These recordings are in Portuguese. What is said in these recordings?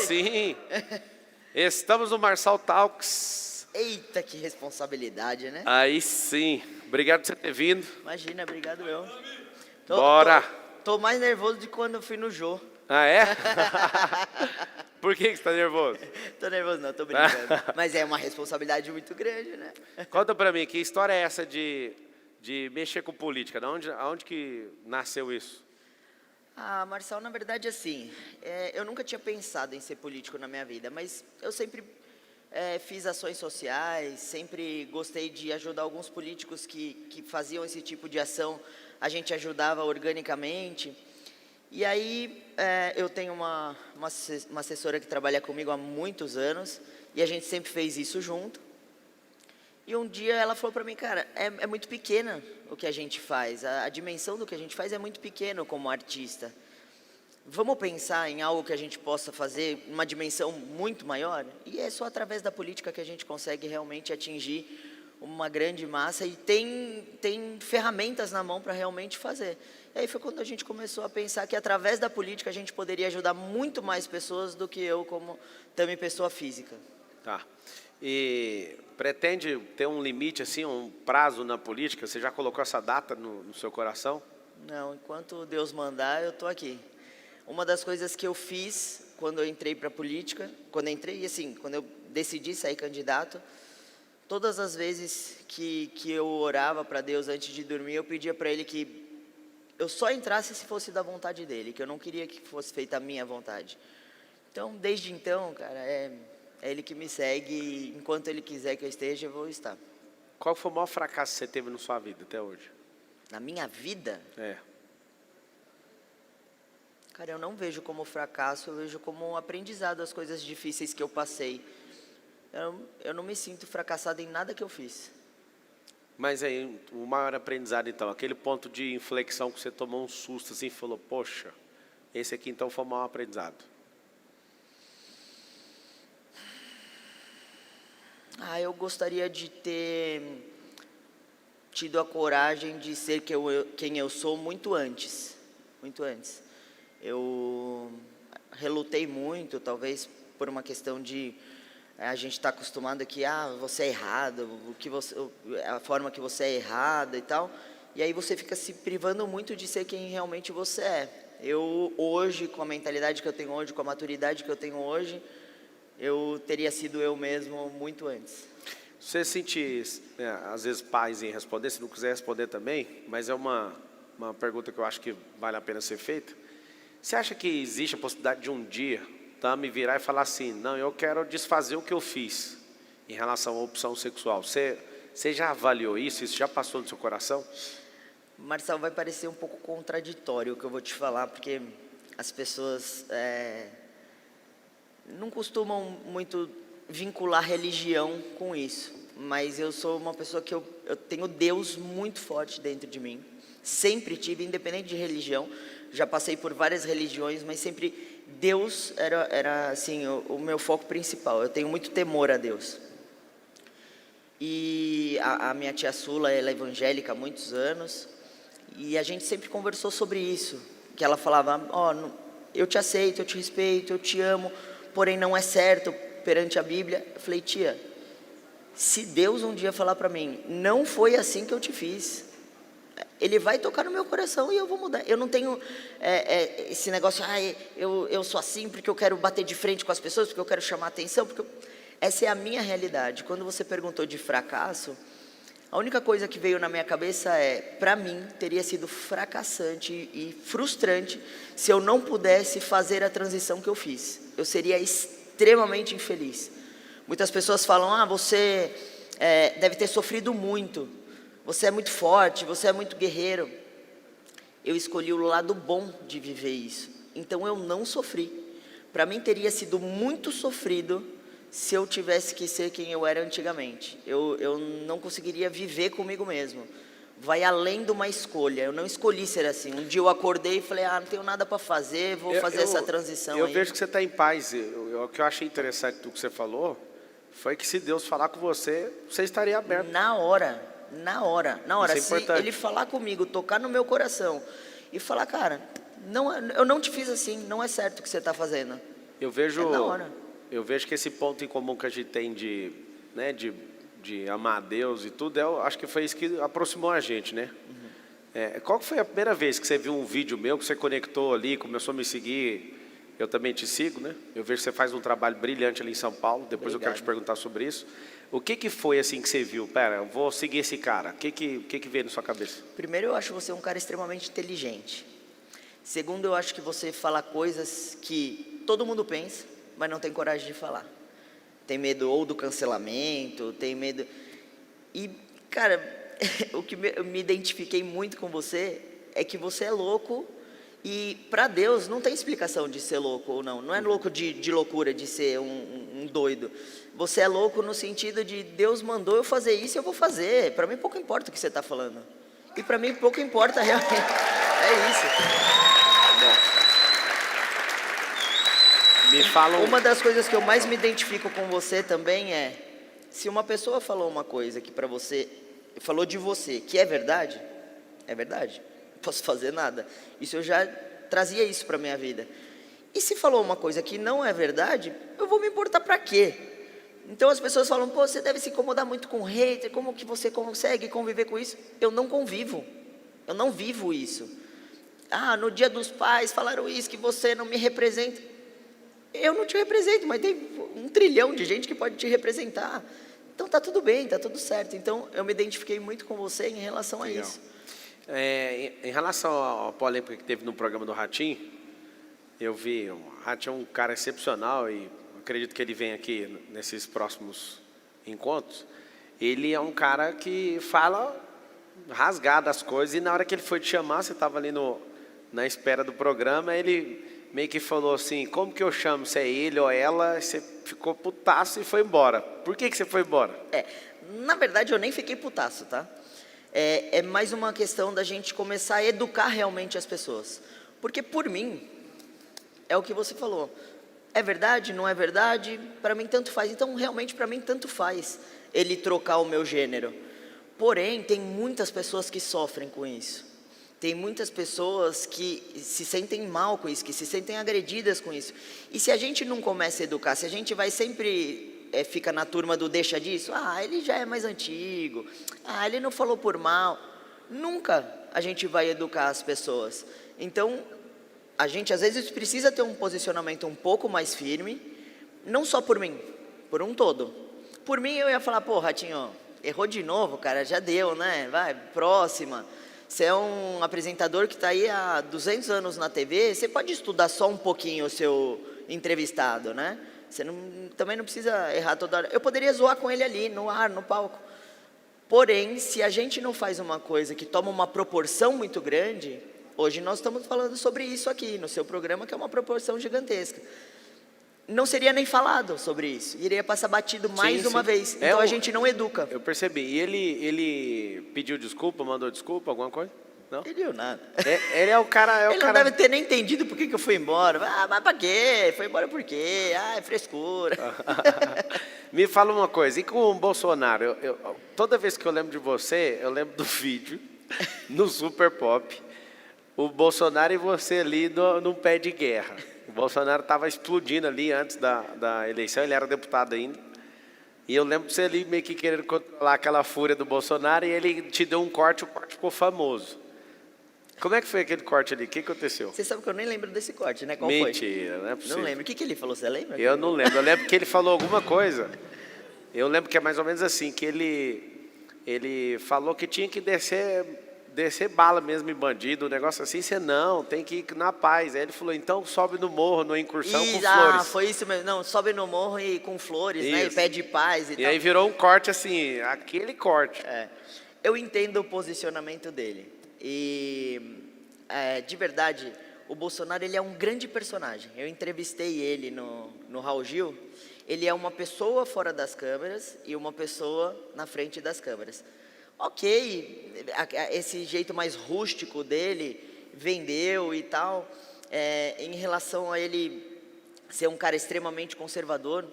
sim. Estamos no Marçal Talks. Eita, que responsabilidade, né? Aí sim. Obrigado por você ter vindo. Imagina, obrigado eu. Bora. Tô mais nervoso de quando eu fui no Jô. Ah, é? Por que você tá nervoso? Tô nervoso não, tô brincando. Mas é uma responsabilidade muito grande, né? Conta pra mim, que história é essa de mexer com política? Aonde que nasceu isso? Ah, Marçal, na verdade, assim, eu nunca tinha pensado em ser político na minha vida, mas eu sempre fiz ações sociais, sempre gostei de ajudar alguns políticos que faziam esse tipo de ação, a gente ajudava organicamente. E aí, eu tenho uma assessora que trabalha comigo há muitos anos, e a gente sempre fez isso junto. E um dia ela falou para mim, cara, é muito pequena o que a gente faz, a dimensão do que a gente faz é muito pequeno como artista. Vamos pensar em algo que a gente possa fazer, uma dimensão muito maior? E é só através da política que a gente consegue realmente atingir uma grande massa e tem ferramentas na mão para realmente fazer. E aí foi quando a gente começou a pensar que através da política a gente poderia ajudar muito mais pessoas do que eu como também pessoa física. Tá. E pretende ter um limite, assim, um prazo na política? Você já colocou essa data no seu coração? Não, enquanto Deus mandar, eu estou aqui. Uma das coisas que eu fiz quando eu entrei para a política, quando eu decidi sair candidato, todas as vezes que eu orava para Deus antes de dormir, eu pedia para Ele que eu só entrasse se fosse da vontade dEle, que eu não queria que fosse feita a minha vontade. Então, desde então, cara, é Ele que me segue e enquanto Ele quiser que eu esteja, eu vou estar. Qual foi o maior fracasso que você teve na sua vida até hoje? Na minha vida? É. Cara, eu não vejo como fracasso, eu vejo como um aprendizado as coisas difíceis que eu passei. Eu não me sinto fracassado em nada que eu fiz. Mas aí, o maior aprendizado então, aquele ponto de inflexão que você tomou um susto assim e falou, poxa, esse aqui então foi o maior aprendizado. Eu gostaria de ter tido a coragem de ser quem eu sou muito antes. Muito antes. Eu relutei muito, talvez por uma questão de a gente está acostumado que você é errado, a forma que você é errada e tal, e aí você fica se privando muito de ser quem realmente você é. Eu hoje, com a mentalidade que eu tenho hoje, com a maturidade que eu tenho hoje, eu teria sido eu mesmo muito antes. Você sente, às vezes, paz em responder, se não quiser responder também, mas é uma pergunta que eu acho que vale a pena ser feita. Você acha que existe a possibilidade de um dia me virar e falar assim, não, eu quero desfazer o que eu fiz em relação à opção sexual? Você já avaliou isso? Isso já passou no seu coração? Marçal, vai parecer um pouco contraditório o que eu vou te falar, porque as pessoas não costumam muito vincular religião com isso, mas eu sou uma pessoa que eu tenho Deus muito forte dentro de mim, sempre tive, independente de religião, já passei por várias religiões, mas sempre Deus era assim, o meu foco principal, eu tenho muito temor a Deus. E a minha tia Sula, ela é evangélica há muitos anos, e a gente sempre conversou sobre isso, que ela falava, eu te aceito, eu te respeito, eu te amo, porém não é certo perante a Bíblia. Eu falei, tia, se Deus um dia falar para mim, não foi assim que eu te fiz, Ele vai tocar no meu coração e eu vou mudar. Eu não tenho esse negócio, eu sou assim porque eu quero bater de frente com as pessoas, porque eu quero chamar atenção, essa é a minha realidade. Quando você perguntou de fracasso, a única coisa que veio na minha cabeça para mim, teria sido fracassante e frustrante se eu não pudesse fazer a transição que eu fiz. Eu seria extremamente infeliz. Muitas pessoas falam, você deve ter sofrido muito, você é muito forte, você é muito guerreiro. Eu escolhi o lado bom de viver isso, então eu não sofri. Para mim teria sido muito sofrido se eu tivesse que ser quem eu era antigamente. Eu não conseguiria viver comigo mesmo. Vai além de uma escolha, eu não escolhi ser assim. Um dia eu acordei e falei, não tenho nada para fazer, vou fazer essa transição aí. Eu vejo que você está em paz. O que eu achei interessante do que você falou, foi que se Deus falar com você, você estaria aberto. Na hora. Isso é se Ele falar comigo, tocar no meu coração e falar, cara, eu não te fiz assim, não é certo o que você está fazendo. Eu vejo, É da hora. eu vejo que esse ponto em comum que a gente tem de, né, de amar a Deus e tudo, eu acho que foi isso que aproximou a gente, né? Qual que foi a primeira vez que você viu um vídeo meu, que você conectou ali, começou a me seguir? Eu também te sigo, né? Eu vejo que você faz um trabalho brilhante ali em São Paulo. Depois eu quero te perguntar sobre isso. O que que foi assim que você viu? Pera, eu vou seguir esse cara. O que veio na sua cabeça? Primeiro, eu acho você um cara extremamente inteligente. Segundo, eu acho que você fala coisas que todo mundo pensa, mas não tem coragem de falar. Tem medo ou do cancelamento, tem medo... E, cara, o que eu me identifiquei muito com você é que você é louco e, para Deus, não tem explicação de ser louco ou não. Não é louco de loucura, de ser um doido. Você é louco no sentido de Deus mandou eu fazer isso e eu vou fazer. Para mim, pouco importa o que você está falando. E para mim, pouco importa realmente. É isso. Bom, me fala Uma das coisas que eu mais me identifico com você também é, se uma pessoa falou uma coisa que para você, falou de você, que é verdade, não posso fazer nada. Isso eu já trazia isso para minha vida. E se falou uma coisa que não é verdade, eu vou me importar para quê? Então as pessoas falam, pô, você deve se incomodar muito com hater, como que você consegue conviver com isso? Eu não convivo, eu não vivo isso. Ah, no Dia dos Pais falaram isso, que você não me representa. Eu não te represento, mas tem 1 trilhão de gente que pode te representar. Então tá tudo bem, tá tudo certo. Então eu me identifiquei muito com você em relação a isso. Em relação à polêmica que teve no programa do Ratinho, eu vi, o Ratinho é um cara excepcional e acredito que ele vem aqui nesses próximos encontros. Ele é um cara que fala rasgado as coisas e na hora que ele foi te chamar, você estava ali na espera do programa, ele meio que falou assim, como que eu chamo, se é ele ou ela? Você ficou putaço e foi embora. Por que você foi embora? Na verdade eu nem fiquei putaço, tá? É mais uma questão da gente começar a educar realmente as pessoas. Porque por mim, é o que você falou. É verdade, não é verdade? Para mim tanto faz. Então realmente para mim tanto faz ele trocar o meu gênero. Porém, tem muitas pessoas que sofrem com isso. Tem muitas pessoas que se sentem mal com isso, que se sentem agredidas com isso. E se a gente não começa a educar, se a gente vai sempre fica na turma do deixa disso, ele já é mais antigo, ele não falou por mal, nunca a gente vai educar as pessoas. Então, a gente às vezes precisa ter um posicionamento um pouco mais firme, não só por mim, por um todo. Por mim eu ia falar, pô, Ratinho, errou de novo, cara, já deu, né? Vai, próxima. Você é um apresentador que está aí há 200 anos na TV, você pode estudar só um pouquinho o seu entrevistado, né? Você também não precisa errar toda hora. Eu poderia zoar com ele ali, no ar, no palco. Porém, se a gente não faz uma coisa que toma uma proporção muito grande, hoje nós estamos falando sobre isso aqui, no seu programa, que é uma proporção gigantesca. Não seria nem falado sobre isso, iria passar batido mais uma vez. Então a gente não educa. Eu percebi. E ele pediu desculpa, mandou desculpa, alguma coisa? Não? Pediu nada. Ele é o cara... Ele não deve ter nem entendido por que eu fui embora. Mas pra quê? Foi embora por quê? É frescura. Me fala uma coisa, e com o Bolsonaro? Toda vez que eu lembro de você, eu lembro do vídeo no Super Pop, o Bolsonaro e você ali num pé de guerra. O Bolsonaro estava explodindo ali antes da eleição, ele era deputado ainda. E eu lembro de você ali meio que querendo controlar aquela fúria do Bolsonaro e ele te deu um corte, o corte ficou famoso. Como é que foi aquele corte ali? O que aconteceu? Você sabe que eu nem lembro desse corte, né? Qual Mentira, foi? Mentira, não é possível. Não lembro. O que ele falou? Você lembra? Eu não lembro. Eu lembro que ele falou alguma coisa. Eu lembro que é mais ou menos assim, que ele falou que tinha que descer bala mesmo em bandido, um negócio assim, você não, tem que ir na paz. Aí ele falou, então sobe no morro, numa incursão com flores. Foi isso mesmo, não, sobe no morro e com flores, né, e pede paz e tal. E aí virou um corte assim, aquele corte. Eu entendo o posicionamento dele, e de verdade, o Bolsonaro ele é um grande personagem. Eu entrevistei ele no Raul Gil, ele é uma pessoa fora das câmeras e uma pessoa na frente das câmeras. Ok, esse jeito mais rústico dele vendeu e tal, em relação a ele ser um cara extremamente conservador,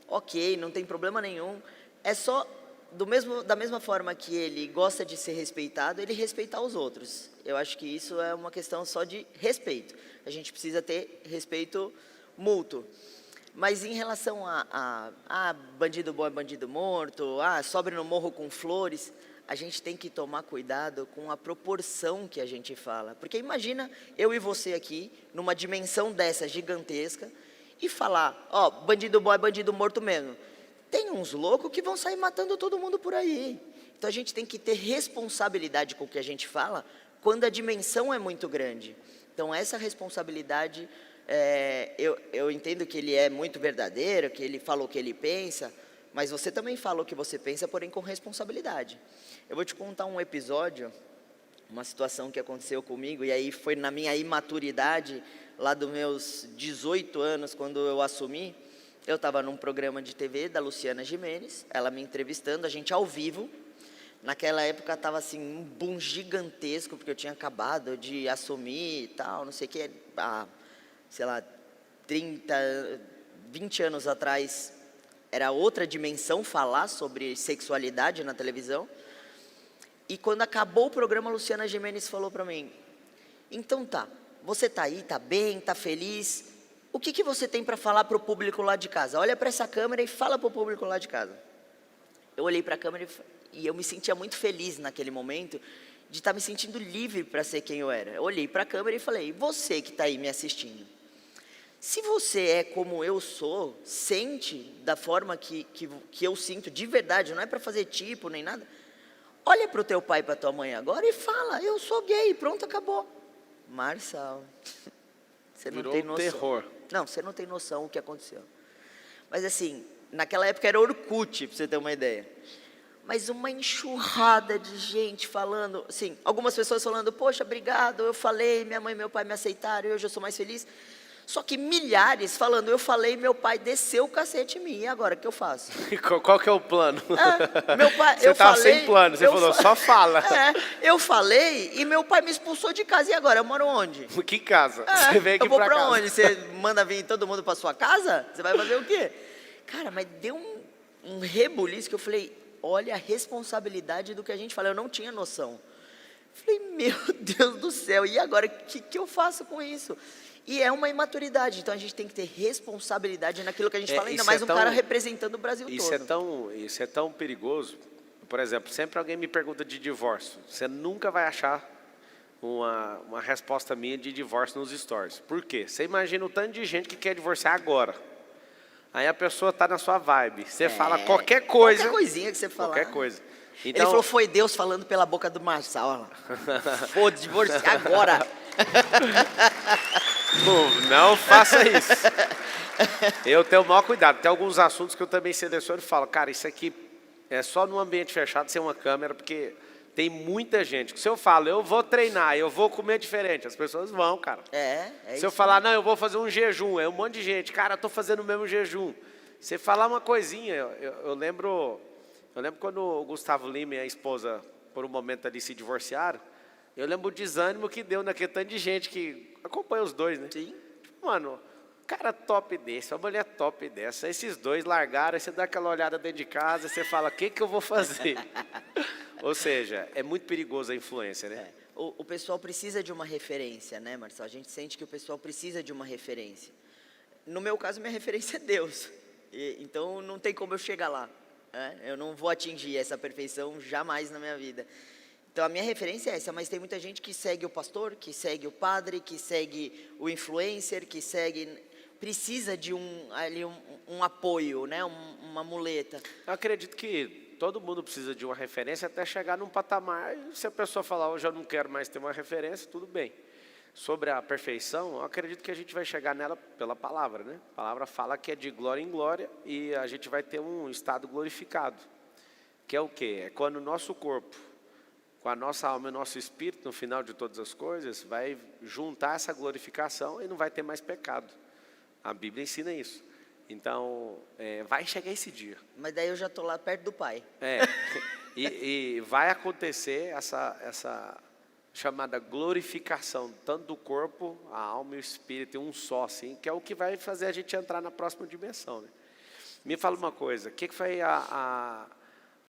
ok, não tem problema nenhum, é só da mesma forma que ele gosta de ser respeitado, ele respeitar os outros. Eu acho que isso é uma questão só de respeito, a gente precisa ter respeito multo. Mas em relação a bandido bom é bandido morto, sobe no morro com flores, a gente tem que tomar cuidado com a proporção que a gente fala. Porque imagina eu e você aqui, numa dimensão dessa gigantesca, e falar, bandido bom é bandido morto mesmo. Tem uns loucos que vão sair matando todo mundo por aí. Então a gente tem que ter responsabilidade com o que a gente fala, quando a dimensão é muito grande. Então essa responsabilidade, eu entendo que ele é muito verdadeiro, que ele fala o que ele pensa, mas você também fala o que você pensa, porém com responsabilidade. Eu vou te contar um episódio, uma situação que aconteceu comigo, e aí foi na minha imaturidade, lá dos meus 18 anos, quando eu assumi. Eu estava num programa de TV da Luciana Gimenez, ela me entrevistando, a gente ao vivo. Naquela época estava assim, um boom gigantesco, porque eu tinha acabado de assumir e tal, não sei o que, sei lá, 30, 20 anos atrás, era outra dimensão falar sobre sexualidade na televisão. E quando acabou o programa, a Luciana Gimenez falou para mim, então tá, você tá aí, tá bem, tá feliz, o que você tem para falar para o público lá de casa? Olha para essa câmera e fala para o público lá de casa. Eu olhei para a câmera e eu me sentia muito feliz naquele momento, de estar me sentindo livre para ser quem eu era. Eu olhei para a câmera e falei, você que está aí me assistindo, se você é como eu sou, sente da forma que eu sinto de verdade, não é para fazer tipo nem nada, olha para o teu pai e para a tua mãe agora e fala, eu sou gay, pronto, acabou. Marçal, você não tem noção. Terror. Não, você não tem noção o que aconteceu. Mas assim, naquela época era Orkut, para você ter uma ideia. Mas uma enxurrada de gente falando, assim, algumas pessoas falando, poxa, obrigado, eu falei, minha mãe e meu pai me aceitaram, hoje eu sou mais feliz. Só que milhares falando, eu falei, meu pai desceu o cacete em mim, e agora, o que eu faço? Qual que é o plano? Meu pai, você estava sem plano, você falou, só fala. Eu falei e meu pai me expulsou de casa, e agora, eu moro onde? Que casa? Você veio aqui eu vou pra casa. onde? Você manda vir todo mundo para sua casa? Você vai fazer o quê? Cara, mas deu um rebuliço que eu falei, olha a responsabilidade do que a gente fala, eu não tinha noção. Falei, meu Deus do céu, e agora, o que eu faço com isso? E é uma imaturidade, então a gente tem que ter responsabilidade naquilo que a gente fala, ainda mais cara representando o Brasil todo. Isso é tão perigoso. Por exemplo, sempre alguém me pergunta de divórcio. Você nunca vai achar uma resposta minha de divórcio nos stories. Por quê? Você imagina o tanto de gente que quer divorciar agora. Aí a pessoa está na sua vibe. Você fala qualquer coisa. Qualquer coisinha que você falar. Qualquer coisa. Então, ele falou, foi Deus falando pela boca do Marçal. Pô, divorciar agora. Não faça isso. Eu tenho o maior cuidado. Tem alguns assuntos que eu também seleciono e falo, cara, isso aqui é só num ambiente fechado, sem uma câmera, porque tem muita gente. Se eu falo, eu vou treinar, eu vou comer diferente, as pessoas vão, cara. Se eu falar, não, eu vou fazer um jejum, é um monte de gente, cara, eu tô fazendo o mesmo jejum. Você falar uma coisinha, eu lembro quando o Gustavo Lima e a esposa, por um momento ali, se divorciaram, eu lembro o desânimo que deu naquele tanto de gente que acompanha os dois, né? Sim. Tipo, mano, cara top desse, uma mulher top dessa, esses dois largaram, aí você dá aquela olhada dentro de casa, você fala, o que eu vou fazer? Ou seja, é muito perigoso a influência, né? O pessoal precisa de uma referência, né, Marcelo? A gente sente que o pessoal precisa de uma referência. No meu caso, minha referência é Deus. Então, não tem como eu chegar lá. Eu não vou atingir essa perfeição jamais na minha vida. Então, a minha referência é essa, mas tem muita gente que segue o pastor, que segue o padre, que segue o influencer, que segue... Precisa de um apoio, né? Uma muleta. Eu acredito que todo mundo precisa de uma referência até chegar num patamar. E se a pessoa falar, hoje eu não quero mais ter uma referência, tudo bem. Sobre a perfeição, eu acredito que a gente vai chegar nela pela palavra, né? A palavra fala que é de glória em glória e a gente vai ter um estado glorificado. Que é o quê? É quando o nosso corpo, com a nossa alma e o nosso espírito, no final de todas as coisas, vai juntar essa glorificação e não vai ter mais pecado. A Bíblia ensina isso. Então, vai chegar esse dia. Mas daí eu já estou lá perto do Pai. E vai acontecer essa chamada glorificação, tanto do corpo, a alma e o espírito, em um só, assim, que é o que vai fazer a gente entrar na próxima dimensão, né? Me fala uma coisa, o que foi a